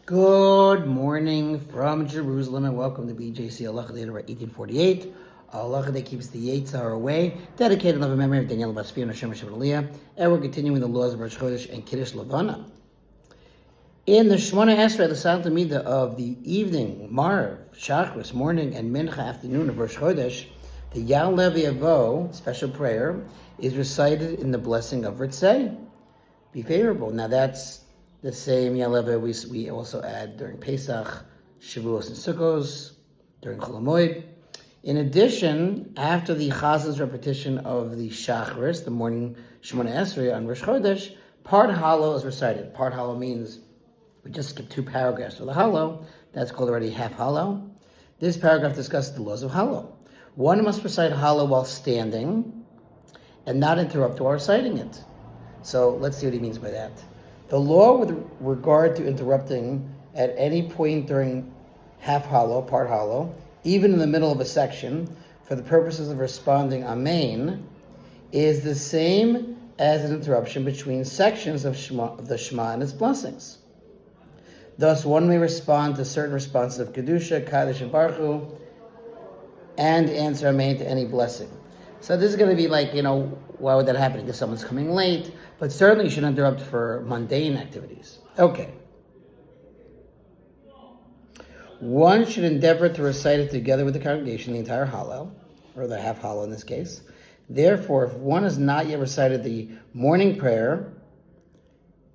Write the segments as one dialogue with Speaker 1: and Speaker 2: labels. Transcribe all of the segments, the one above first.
Speaker 1: Good morning from Jerusalem and welcome to BJC Halacha A 1848. Halacha that keeps the Yetzer Hara away, dedicated in love and memory of Daniel Basfi and Hashem Aliyah, and we're continuing the laws of Rosh Chodesh and Kiddush Levana. In the Shemona Esrei, the Santa Mida of the evening, Marv, Shachris, morning, and Mincha afternoon of Rosh Chodesh, the Yal Levi Avo, special prayer, is recited in the blessing of Ritzei. Be favorable. Now that's the same Yaleva we also add during Pesach, Shavuos, and Sukkos, during Chol HaMoed. In addition, after the Chazan's repetition of the Shachris, the morning Shemona Esrei on Rosh Chodesh, part Halo is recited. Part Halo means we just skip 2 paragraphs for the Halo. That's called already half Halo. This paragraph discusses the laws of Halo. One must recite Halo while standing and not interrupt while reciting it. So let's see what he means by that. The law with regard to interrupting at any point during half Halo, part Halo, even in the middle of a section, for the purposes of responding Amen, is the same as an interruption between sections of the Shema and its blessings. Thus, one may respond to certain responses of Kedusha, Kaddish, and Baruch Hu, and answer Amen to any blessing. So this is going to be like, why would that happen? Because someone's coming late, but certainly you should interrupt for mundane activities. Okay. One should endeavor to recite it together with the congregation, the entire Hallel, or the half Hallel in this case. Therefore, if one has not yet recited the morning prayer,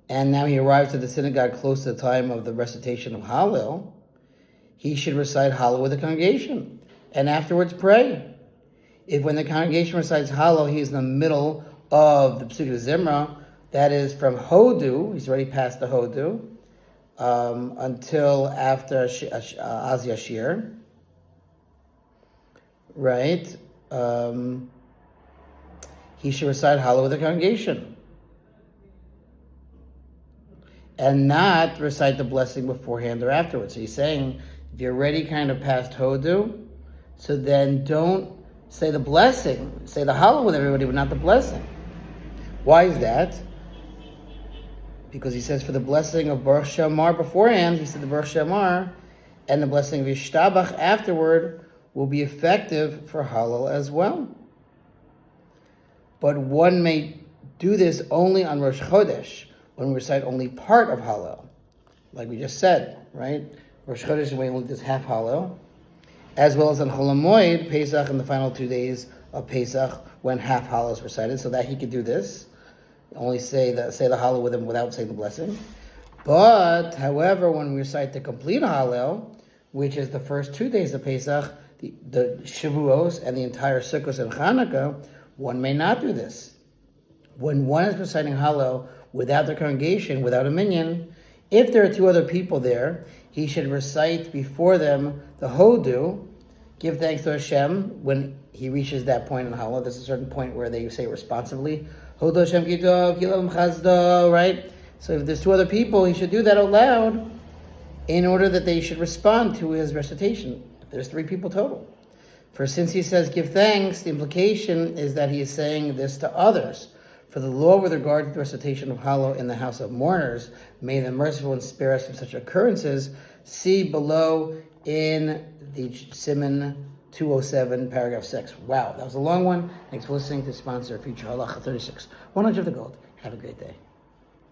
Speaker 1: and now he arrives at the synagogue close to the time of the recitation of Hallel, he should recite Hallel with the congregation, and afterwards pray. If when the congregation recites Hallel, he is in the middle of the Psukei Zimra, that is from Hodu, he's already past the Hodu, until after Az Yashir, right? He should recite Hallel with the congregation, and not recite the blessing beforehand or afterwards. So he's saying, if you're already kind of past Hodu, so then don't say the blessing, say the Hallel with everybody, but not the blessing. Why is that? Because he says for the blessing of Baruch Shamar beforehand, he said the Baruch Shamar, and the blessing of Yishtabach afterward will be effective for Hallel as well. But one may do this only on Rosh Chodesh, when we recite only part of Hallel. Like we just said, right? Rosh Chodesh, we only does half Hallel. As well as on Chol HaMoed, Pesach, in the final 2 days of Pesach, when half Hallel is recited, so that he could do this. Only say the Hallel with him without saying the blessing. But, however, when we recite the complete Hallel, which is the first 2 days of Pesach, the Shavuos and the entire Sukkos and Chanukah, one may not do this. When one is reciting Hallel without the congregation, without a minyan, if there are 2 other people there, he should recite before them the Hodu, give thanks to Hashem when he reaches that point in Hallel. There's a certain point where they say responsively, Hodu Hashem Kito, Kilam Chazdo, right? So if there's 2 other people, he should do that out loud in order that they should respond to his recitation. If there's 3 people total. For since he says give thanks, the implication is that he is saying this to others. For the law with regard to the recitation of Hallel in the house of mourners, may the merciful and spare us from such occurrences, see below in the Siman 207, paragraph 6. Wow, that was a long one. Thanks for listening to sponsor Future Halacha 36. 100 of the gold. Have a great day.